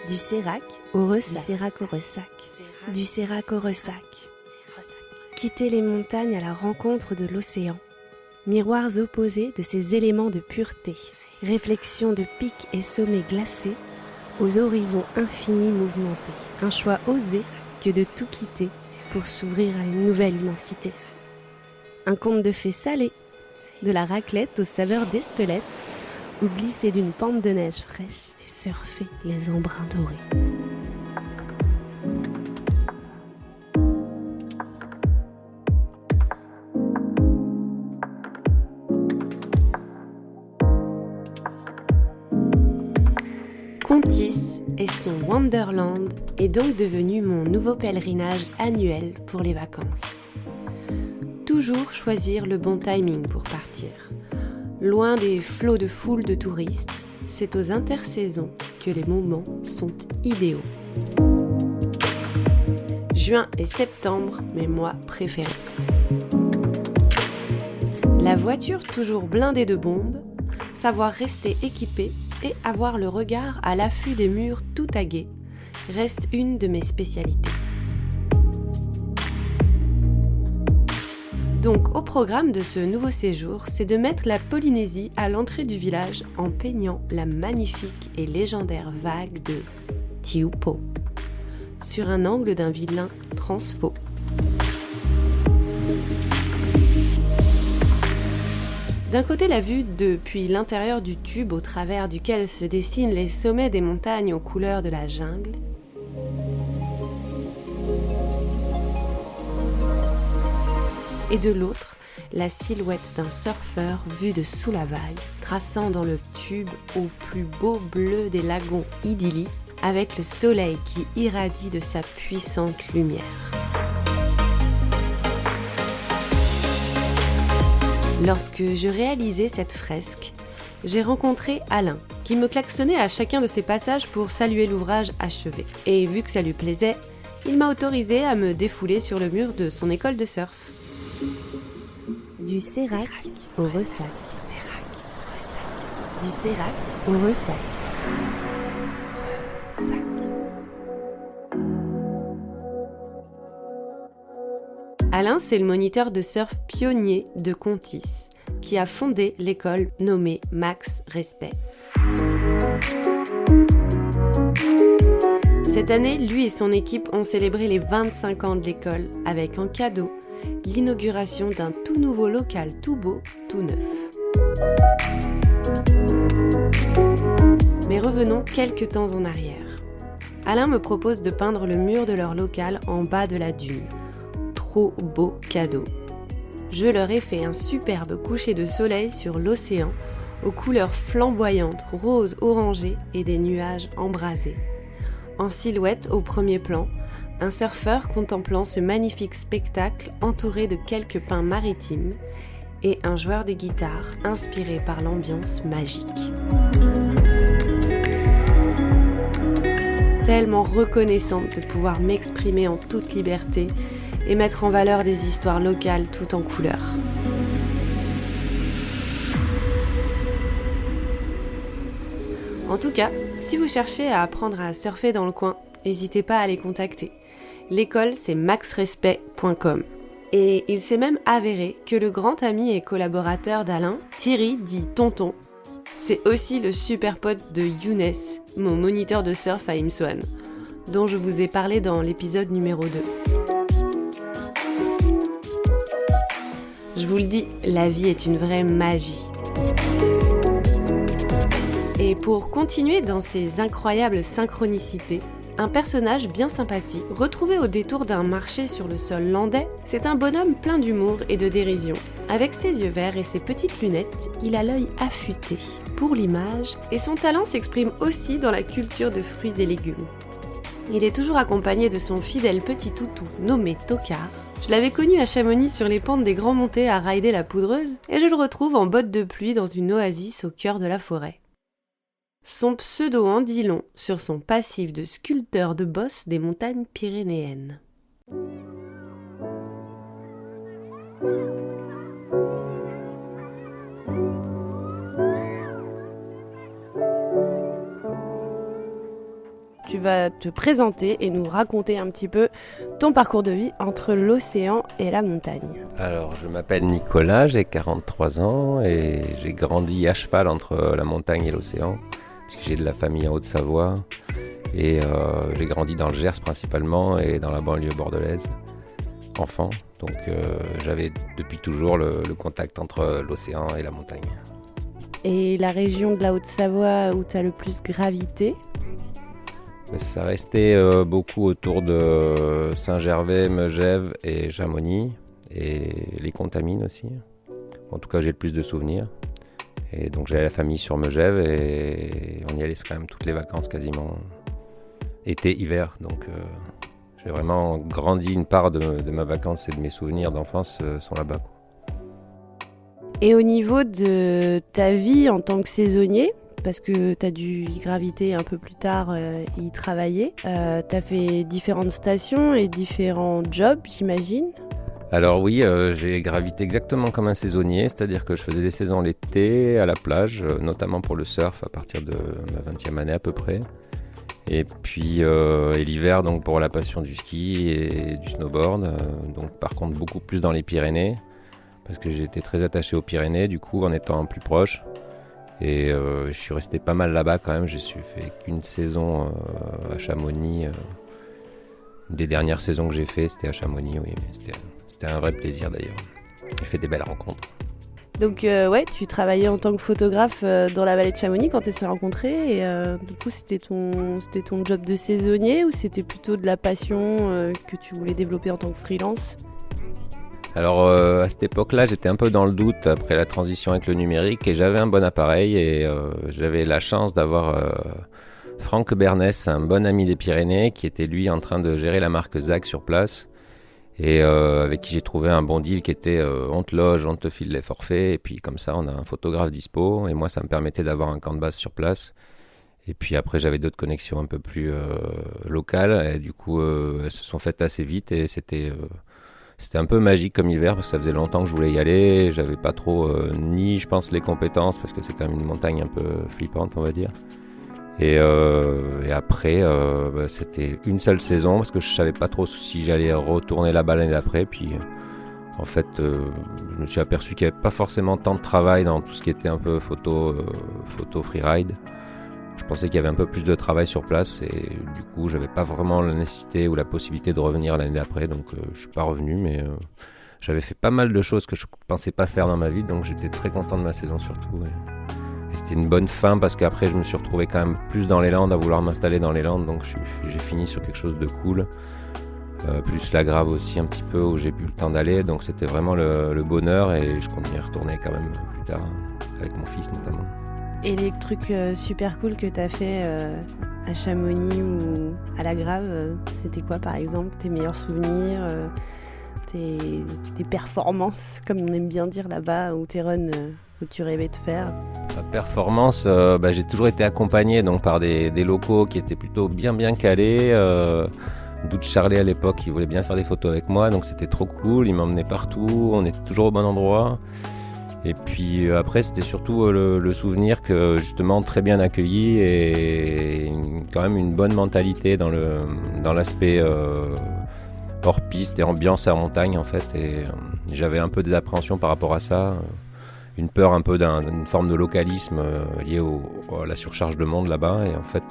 Du Sérac au Ressac. Du Sérac au Ressac. Quitter les montagnes à la rencontre de l'océan. Miroirs opposés de ces éléments de pureté. Réflexion de pics et sommets glacés aux horizons infinis mouvementés. Un choix osé que de tout quitter pour s'ouvrir à une nouvelle immensité. Un conte de fées salé, de la raclette aux saveurs d'Espelette, ou glisser d'une pente de neige fraîche et surfer les embruns dorés. Contis et son Wonderland est donc devenu mon nouveau pèlerinage annuel pour les vacances. Toujours choisir le bon timing pour partir. Loin des flots de foule de touristes, c'est aux intersaisons que les moments sont idéaux. Juin et septembre, mes mois préférés. La voiture toujours blindée de bombes, savoir rester équipé et avoir le regard à l'affût des murs tout tagués reste une de mes spécialités. Donc au programme de ce nouveau séjour, c'est de mettre la Polynésie à l'entrée du village en peignant la magnifique et légendaire vague de Tiupo, sur un angle d'un vilain transfo. D'un côté, la vue depuis l'intérieur du tube au travers duquel se dessinent les sommets des montagnes aux couleurs de la jungle. Et de l'autre, la silhouette d'un surfeur vu de sous la vague, traçant dans le tube au plus beau bleu des lagons idylliques, avec le soleil qui irradie de sa puissante lumière. Lorsque je réalisais cette fresque, j'ai rencontré Alain, qui me klaxonnait à chacun de ses passages pour saluer l'ouvrage achevé. Et vu que ça lui plaisait, il m'a autorisé à me défouler sur le mur de son école de surf. Du Sérac au Ressac. Du Sérac au Ressac. Alain, c'est le moniteur de surf pionnier de Contis, qui a fondé l'école nommée Max Respect. Cette année, lui et son équipe ont célébré les 25 ans de l'école avec en cadeau l'inauguration d'un tout nouveau local tout beau, tout neuf. Mais revenons quelques temps en arrière. Alain me propose de peindre le mur de leur local en bas de la dune. Trop beau cadeau. Je leur ai fait un superbe coucher de soleil sur l'océan, aux couleurs flamboyantes, roses, orangées et des nuages embrasés. En silhouette au premier plan, un surfeur contemplant ce magnifique spectacle entouré de quelques pins maritimes et un joueur de guitare inspiré par l'ambiance magique. Tellement reconnaissante de pouvoir m'exprimer en toute liberté et mettre en valeur des histoires locales tout en couleurs. En tout cas, si vous cherchez à apprendre à surfer dans le coin, n'hésitez pas à les contacter. L'école, c'est maxrespect.com. Et il s'est même avéré que le grand ami et collaborateur d'Alain, Thierry, dit Tonton, c'est aussi le super pote de Younes, mon moniteur de surf à Imswan, dont je vous ai parlé dans l'épisode numéro 2. Je vous le dis, la vie est une vraie magie. Et pour continuer dans ces incroyables synchronicités, un personnage bien sympathique, retrouvé au détour d'un marché sur le sol landais, c'est un bonhomme plein d'humour et de dérision. Avec ses yeux verts et ses petites lunettes, il a l'œil affûté pour l'image et son talent s'exprime aussi dans la culture de fruits et légumes. Il est toujours accompagné de son fidèle petit toutou nommé Tocard. Je l'avais connu à Chamonix sur les pentes des Grands Montées à rider la poudreuse et je le retrouve en bottes de pluie dans une oasis au cœur de la forêt. Son pseudo en dit long sur son passif de sculpteur de boss des montagnes pyrénéennes. tu vas te présenter et nous raconter un petit peu ton parcours de vie entre l'océan et la montagne. Alors, je m'appelle Nicolas, j'ai 43 ans et j'ai grandi à cheval entre la montagne et l'océan, puisque j'ai de la famille en Haute-Savoie et j'ai grandi dans le Gers principalement et dans la banlieue bordelaise, enfant. Donc j'avais depuis toujours le contact entre l'océan et la montagne. Et la région de la Haute-Savoie où tu as le plus gravité? Mais ça restait beaucoup autour de Saint-Gervais, Megève et Chamonix, et les Contamines aussi. En tout cas, j'ai le plus de souvenirs. Et donc j'avais la famille sur Megève et on y allait quand même toutes les vacances quasiment, été, hiver. Donc j'ai vraiment grandi, une part de ma vacance et de mes souvenirs d'enfance sont là-bas, quoi. Et au niveau de ta vie en tant que saisonnier, parce que tu as dû y graviter un peu plus tard et y travailler, tu as fait différentes stations et différents jobs, j'imagine. Alors oui, j'ai gravité exactement comme un saisonnier, c'est-à-dire que je faisais des saisons l'été à la plage, notamment pour le surf à partir de ma 20e année à peu près. Et puis et l'hiver donc pour la passion du ski et du snowboard, donc par contre beaucoup plus dans les Pyrénées, parce que j'étais très attaché aux Pyrénées du coup en étant plus proche. Et je suis resté pas mal là-bas quand même, j'ai fait qu'une saison à Chamonix. Une des dernières saisons que j'ai fait c'était à Chamonix, oui, mais c'était un vrai plaisir d'ailleurs. J'ai fait des belles rencontres. Donc ouais, tu travaillais en tant que photographe dans la vallée de Chamonix quand tu s'est rencontrés et du coup c'était ton job de saisonnier ou c'était plutôt de la passion que tu voulais développer en tant que freelance? Alors à cette époque-là, j'étais un peu dans le doute après la transition avec le numérique et j'avais un bon appareil et j'avais la chance d'avoir Franck Bernès, un bon ami des Pyrénées, qui était lui en train de gérer la marque Zag sur place et avec qui j'ai trouvé un bon deal qui était on te loge, on te file les forfaits et puis comme ça on a un photographe dispo et moi ça me permettait d'avoir un camp de base sur place. Et puis après j'avais d'autres connexions un peu plus locales et du coup elles se sont faites assez vite et c'était un peu magique comme hiver parce que ça faisait longtemps que je voulais y aller. J'avais pas trop ni je pense les compétences parce que c'est quand même une montagne un peu flippante on va dire. Et après c'était une seule saison parce que je savais pas trop si j'allais retourner là-bas l'année d'après. Puis en fait je me suis aperçu qu'il n'y avait pas forcément tant de travail dans tout ce qui était un peu photo freeride. Je pensais qu'il y avait un peu plus de travail sur place et du coup j'avais pas vraiment la nécessité ou la possibilité de revenir l'année d'après, donc je suis pas revenu, mais j'avais fait pas mal de choses que je pensais pas faire dans ma vie, donc j'étais très content de ma saison surtout. Et c'était une bonne fin parce qu'après je me suis retrouvé quand même plus dans les Landes, à vouloir m'installer dans les Landes, donc j'ai fini sur quelque chose de cool. Plus la Grave aussi un petit peu où j'ai eu le temps d'aller, donc c'était vraiment le bonheur et je compte y retourner quand même plus tard avec mon fils notamment. Et les trucs super cool que tu as fait à Chamonix ou à la Grave, c'était quoi par exemple tes meilleurs souvenirs, tes performances, comme on aime bien dire là-bas, ou tes runs où tu rêvais de faire? Ma performance, j'ai toujours été accompagné donc, par des locaux qui étaient plutôt bien calés. D'où Charlie à l'époque, il voulait bien faire des photos avec moi, donc c'était trop cool, il m'emmenait partout, on était toujours au bon endroit. Et puis après, c'était surtout le souvenir que justement très bien accueilli et quand même une bonne mentalité dans l'aspect hors piste et ambiance à montagne en fait. Et j'avais un peu des appréhensions par rapport à ça, une peur un peu d'une forme de localisme liée à la surcharge de monde là-bas. Et en fait,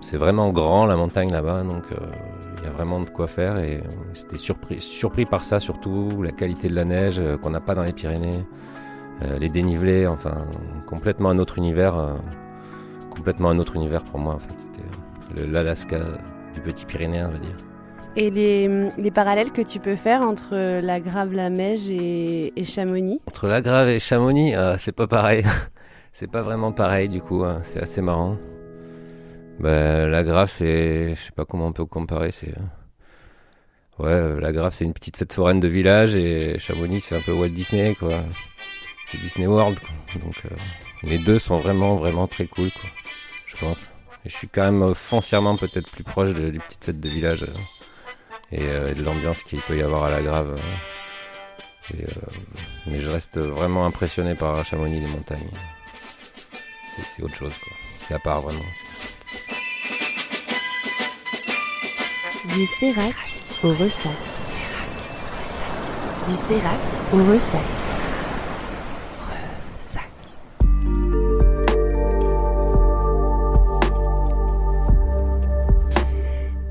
c'est vraiment grand la montagne là-bas, donc il y a vraiment de quoi faire et c'était surpris par ça surtout, la qualité de la neige qu'on n'a pas dans les Pyrénées, les dénivelés, enfin complètement un autre univers pour moi en fait, c'était l'Alaska du petit Pyrénéen on va dire. Et les parallèles que tu peux faire entre la Grave, la Meije et Chamonix? Entre la Grave et Chamonix, c'est pas pareil, c'est pas vraiment pareil du coup, hein. C'est assez marrant. La Grave, je sais pas comment on peut comparer, la Grave c'est une petite fête foraine de village et Chamonix c'est un peu Walt Disney quoi, c'est Disney World quoi. Donc les deux sont vraiment très cool quoi, je pense. Et je suis quand même foncièrement peut-être plus proche du petite fête de village et de l'ambiance qu'il peut y avoir à la Grave. Mais je reste vraiment impressionné par Chamonix, les montagnes. C'est autre chose quoi, c'est à part vraiment. Du Sérac au Ressac. Du Sérac au Ressac.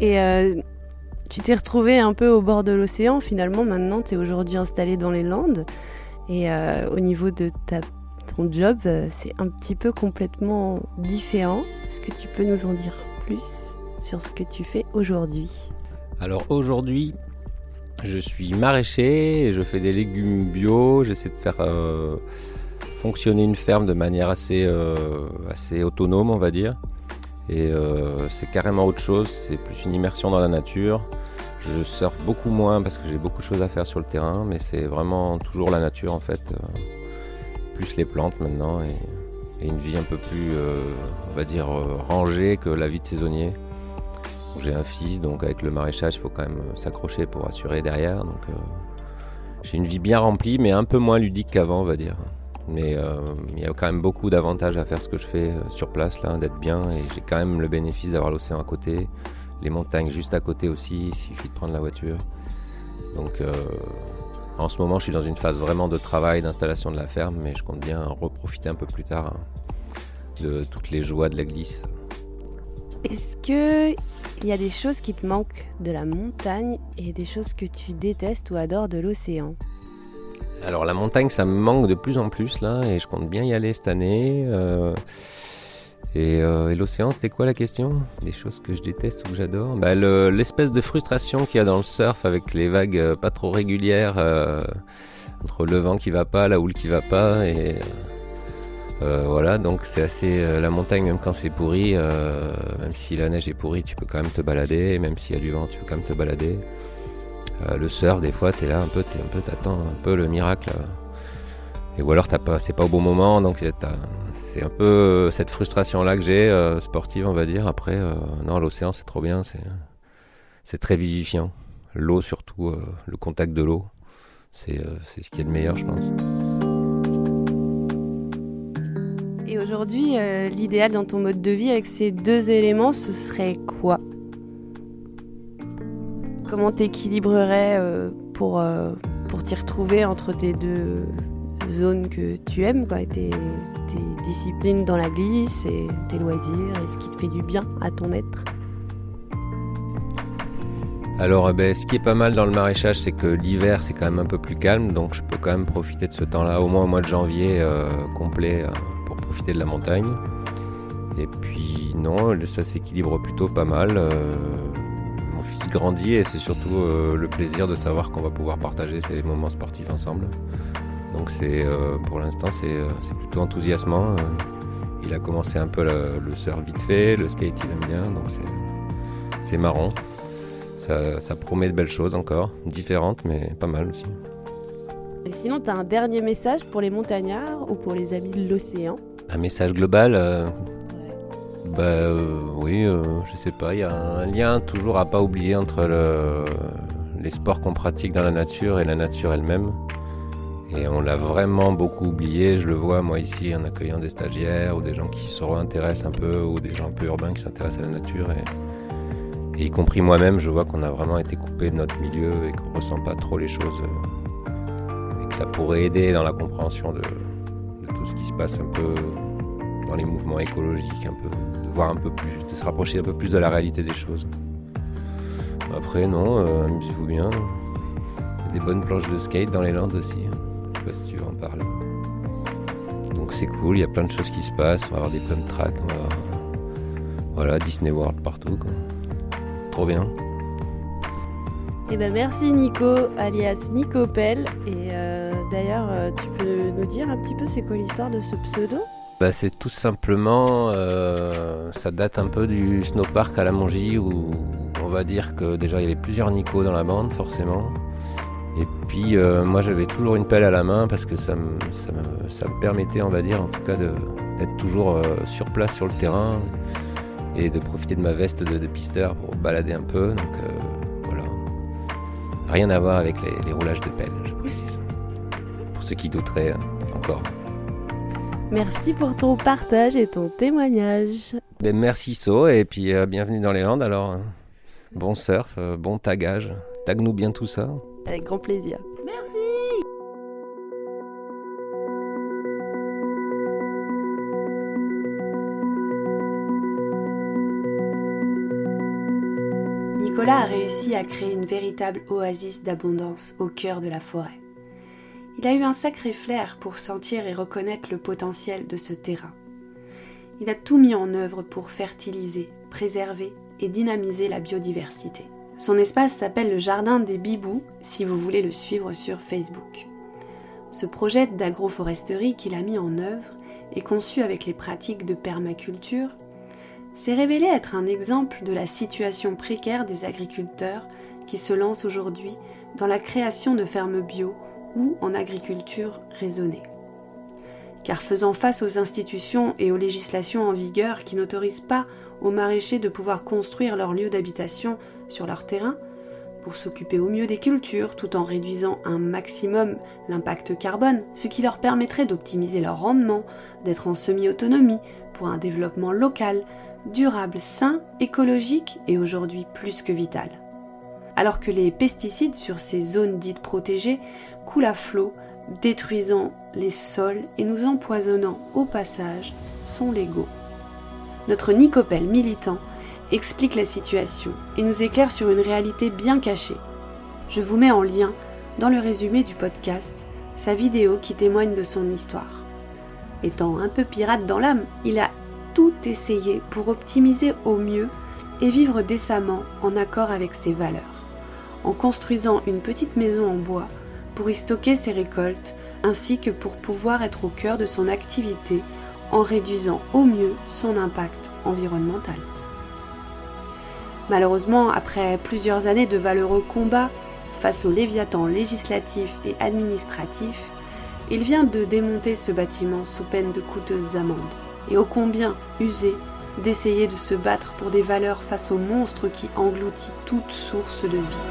Et tu t'es retrouvé un peu au bord de l'océan. Finalement, maintenant, tu es aujourd'hui installé dans les Landes. Et au niveau de ton job, c'est un petit peu complètement différent. Est-ce que tu peux nous en dire plus sur ce que tu fais aujourd'hui ? Alors aujourd'hui, je suis maraîcher et je fais des légumes bio. J'essaie de faire fonctionner une ferme de manière assez autonome, on va dire. Et c'est carrément autre chose, c'est plus une immersion dans la nature. Je surfe beaucoup moins parce que j'ai beaucoup de choses à faire sur le terrain, mais c'est vraiment toujours la nature en fait, plus les plantes maintenant et une vie un peu plus, on va dire, rangée que la vie de saisonnier. J'ai un fils, donc avec le maraîchage, il faut quand même s'accrocher pour assurer derrière. Donc j'ai une vie bien remplie, mais un peu moins ludique qu'avant, on va dire. Mais il y a quand même beaucoup d'avantages à faire ce que je fais sur place, là, d'être bien. Et j'ai quand même le bénéfice d'avoir l'océan à côté, les montagnes juste à côté aussi, il suffit de prendre la voiture. Donc en ce moment, je suis dans une phase vraiment de travail, d'installation de la ferme, mais je compte bien reprofiter un peu plus tard de toutes les joies de la glisse. Est-ce qu'il y a des choses qui te manquent de la montagne et des choses que tu détestes ou adores de l'océan ? Alors la montagne, ça me manque de plus en plus là, et je compte bien y aller cette année. Et l'océan, c'était quoi la question ? Des choses que je déteste ou que j'adore ? L'espèce de frustration qu'il y a dans le surf avec les vagues pas trop régulières, entre le vent qui va pas, la houle qui va pas, et voilà, donc c'est assez... la montagne, même quand c'est pourri, même si la neige est pourrie, tu peux quand même te balader, même s'il y a du vent, tu peux quand même te balader. Le surf, des fois, t'attends un peu le miracle. Et ou alors, c'est pas au bon moment, donc c'est un peu cette frustration-là que j'ai, sportive, on va dire. Après, non, l'océan, c'est trop bien, c'est très vivifiant. L'eau, surtout, le contact de l'eau, c'est ce qui est de meilleur, je pense. Et aujourd'hui, l'idéal dans ton mode de vie avec ces deux éléments, ce serait quoi ? Comment t'équilibrerais pour t'y retrouver entre tes deux zones que tu aimes, quoi, tes disciplines dans la glisse et tes loisirs et ce qui te fait du bien à ton être ? Alors, ce qui est pas mal dans le maraîchage, c'est que l'hiver, c'est quand même un peu plus calme, donc je peux quand même profiter de ce temps-là, au moins au mois de janvier complet, pour profiter de la montagne. Et puis, non, ça s'équilibre plutôt pas mal. Mon fils grandit et c'est surtout le plaisir de savoir qu'on va pouvoir partager ces moments sportifs ensemble. Donc pour l'instant c'est plutôt enthousiasmant. Il a commencé un peu le surf vite fait, le skate il aime bien, donc c'est marrant. Ça promet de belles choses encore, différentes mais pas mal aussi. Et sinon tu as un dernier message pour les montagnards ou pour les amis de l'océan ? Un message global oui, je sais pas, il y a un lien toujours à pas oublier entre les sports qu'on pratique dans la nature et la nature elle-même. Et on l'a vraiment beaucoup oublié, je le vois moi ici en accueillant des stagiaires ou des gens qui se réintéressent un peu ou des gens un peu urbains qui s'intéressent à la nature. Et y compris moi-même, je vois qu'on a vraiment été coupé de notre milieu et qu'on ressent pas trop les choses. Et que ça pourrait aider dans la compréhension de tout ce qui se passe un peu dans les mouvements écologiques, un peu, de voir un peu plus, de se rapprocher un peu plus de la réalité des choses. Après, non, amusez-vous bien. Il y a des bonnes planches de skate dans les Landes aussi. Je sais pas si tu veux en parler. Donc c'est cool, il y a plein de choses qui se passent. On va avoir des pump tracks, on va avoir, voilà, Disney World partout, quoi. Trop bien. Eh ben merci Nico, alias Nico Pell. Et d'ailleurs, tu peux nous dire un petit peu c'est quoi l'histoire de ce pseudo ? C'est tout simplement, ça date un peu du snowpark à la Mongie où on va dire que déjà il y avait plusieurs Nico dans la bande forcément. Et puis moi j'avais toujours une pelle à la main parce que ça me permettait, on va dire en tout cas d'être toujours sur place sur le terrain et de profiter de ma veste de pisteur pour balader un peu. Donc voilà, rien à voir avec les roulages de pelle, je précise. Pour ceux qui douteraient encore. Merci pour ton partage et ton témoignage. Merci So, et puis bienvenue dans les Landes alors. Bon surf, bon tagage. Tague-nous bien tout ça. Avec grand plaisir. Merci. Nicolas a réussi à créer une véritable oasis d'abondance au cœur de la forêt. Il a eu un sacré flair pour sentir et reconnaître le potentiel de ce terrain. Il a tout mis en œuvre pour fertiliser, préserver et dynamiser la biodiversité. Son espace s'appelle le Jardin des Bibous, si vous voulez le suivre sur Facebook. Ce projet d'agroforesterie qu'il a mis en œuvre et conçu avec les pratiques de permaculture s'est révélé être un exemple de la situation précaire des agriculteurs qui se lancent aujourd'hui dans la création de fermes bio ou en agriculture raisonnée. Car faisant face aux institutions et aux législations en vigueur qui n'autorisent pas aux maraîchers de pouvoir construire leur lieu d'habitation sur leur terrain, pour s'occuper au mieux des cultures tout en réduisant un maximum l'impact carbone, ce qui leur permettrait d'optimiser leur rendement, d'être en semi-autonomie pour un développement local, durable, sain, écologique et aujourd'hui plus que vital. Alors que les pesticides sur ces zones dites protégées coulent à flot, détruisant les sols et nous empoisonnant au passage, sont légaux. Notre Nicopel militant explique la situation et nous éclaire sur une réalité bien cachée. Je vous mets en lien, dans le résumé du podcast, sa vidéo qui témoigne de son histoire. Étant un peu pirate dans l'âme, il a tout essayé pour optimiser au mieux et vivre décemment en accord avec ses valeurs, en construisant une petite maison en bois pour y stocker ses récoltes, ainsi que pour pouvoir être au cœur de son activité en réduisant au mieux son impact environnemental. Malheureusement, après plusieurs années de valeureux combats face aux léviathans législatifs et administratifs, il vient de démonter ce bâtiment sous peine de coûteuses amendes. Et ô combien usé d'essayer de se battre pour des valeurs face au monstre qui engloutit toute source de vie.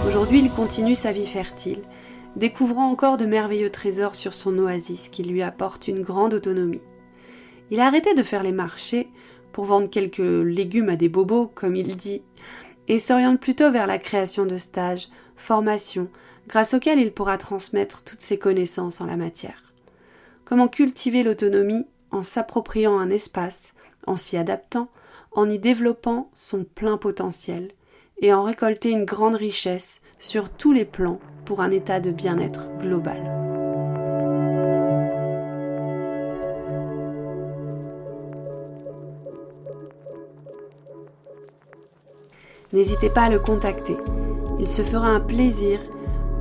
Aujourd'hui, il continue sa vie fertile, découvrant encore de merveilleux trésors sur son oasis qui lui apportent une grande autonomie. Il a arrêté de faire les marchés pour vendre quelques légumes à des bobos, comme il dit, et s'oriente plutôt vers la création de stages, formations, grâce auxquelles il pourra transmettre toutes ses connaissances en la matière. Comment cultiver l'autonomie en s'appropriant un espace, en s'y adaptant, en y développant son plein potentiel et en récolter une grande richesse sur tous les plans pour un état de bien-être global. N'hésitez pas à le contacter, il se fera un plaisir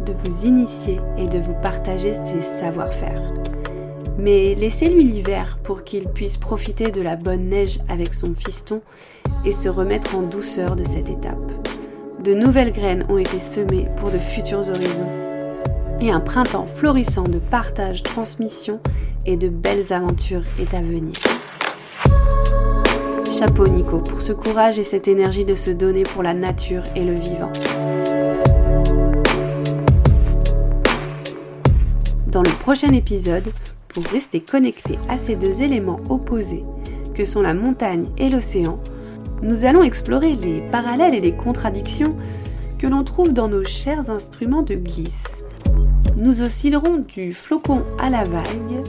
de vous initier et de vous partager ses savoir-faire. Mais laissez-lui l'hiver pour qu'il puisse profiter de la bonne neige avec son fiston et se remettre en douceur de cette étape. De nouvelles graines ont été semées pour de futurs horizons. Et un printemps florissant de partage, transmission et de belles aventures est à venir. Chapeau Nico pour ce courage et cette énergie de se donner pour la nature et le vivant. Dans le prochain épisode, pour rester connecté à ces deux éléments opposés que sont la montagne et l'océan, nous allons explorer les parallèles et les contradictions que l'on trouve dans nos chers instruments de glisse. Nous oscillerons du flocon à la vague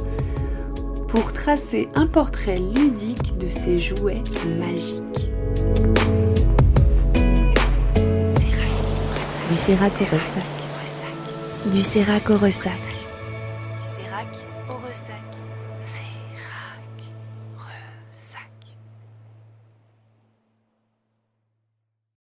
pour tracer un portrait ludique de ces jouets magiques. Du sérac au ressac. Du sérac au ressac.